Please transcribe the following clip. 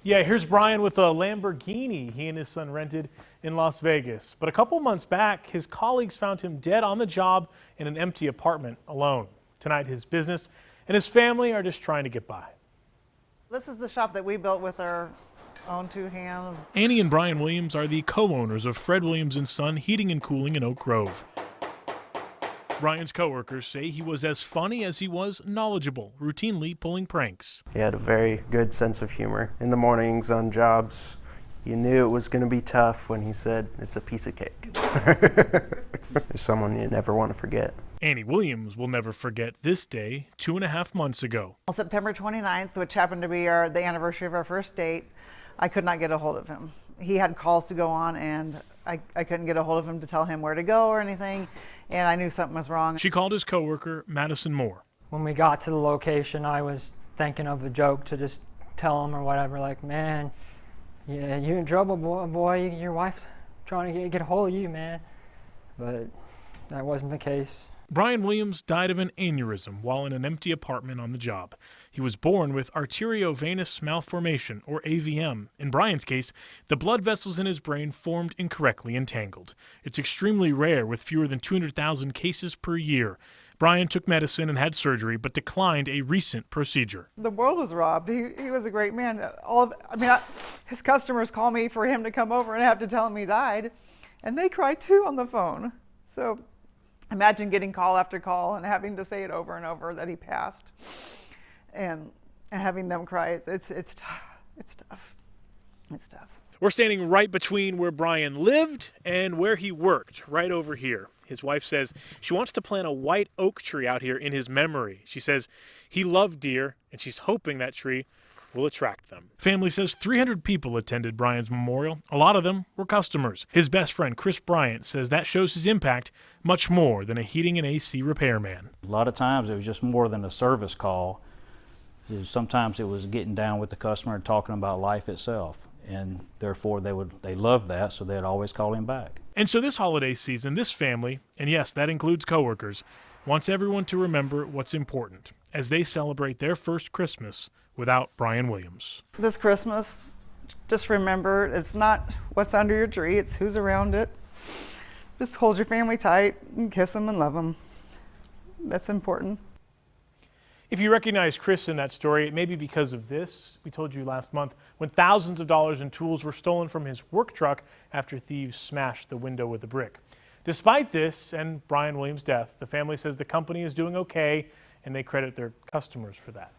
Yeah, here's Brian with a Lamborghini he and his son rented in Las Vegas. But a couple months back, his colleagues found him dead on the job in an empty apartment alone. Tonight, his business and his family are just trying to get by. This is the shop that we built with our own two hands. Annie and Brian Williams are the co-owners of Fred Williams & Son Heating and Cooling in Oak Grove. Brian's coworkers say he was as funny as he was knowledgeable, routinely pulling pranks. He had a very good sense of humor. In the mornings on jobs, you knew it was going to be tough when he said, "It's a piece of cake." There's someone you never want to forget. Annie Williams will never forget this day 2.5 months ago. On September 29th, which happened to be the anniversary of our first date, I could not get a hold of him. He had calls to go on, and I couldn't get a hold of him to tell him where to go or anything, and I knew something was wrong. She called his coworker, Madison Moore. When we got to the location, I was thinking of a joke to just tell him or whatever, like, "Man, yeah, you in trouble, boy. Your wife's trying to get a hold of you, man." But that wasn't the case. Brian Williams died of an aneurysm while in an empty apartment on the job. He was born with arteriovenous malformation, or AVM. In Brian's case, the blood vessels in his brain formed incorrectly and tangled. It's extremely rare, with fewer than 200,000 cases per year. Brian took medicine and had surgery, but declined a recent procedure. The world was robbed. He was a great man. His customers call me for him to come over and have to tell him he died, and they cry too on the phone. So imagine getting call after call and having to say it over and over that he passed, and having them cry. It's tough. It's tough. It's tough. We're standing right between where Brian lived and where he worked, right over here. His wife says she wants to plant a white oak tree out here in his memory. She says he loved deer, and she's hoping that tree will attract them. Family says 300 people attended Brian's memorial. A lot of them were customers. His best friend, Chris Bryant, says that shows his impact much more than a heating and AC repairman. A lot of times it was just more than a service call. Sometimes it was getting down with the customer and talking about life itself. And therefore they loved that, so they'd always call him back. And so this holiday season, this family, and yes, that includes coworkers, wants everyone to remember what's important as they celebrate their first Christmas without Brian Williams. This Christmas, just remember, it's not what's under your tree, it's who's around it. Just hold your family tight and kiss them and love them. That's important. If you recognize Chris in that story, it may be because of this. We told you last month when thousands of dollars in tools were stolen from his work truck after thieves smashed the window with a brick. Despite this and Brian Williams' death, the family says the company is doing okay, and they credit their customers for that.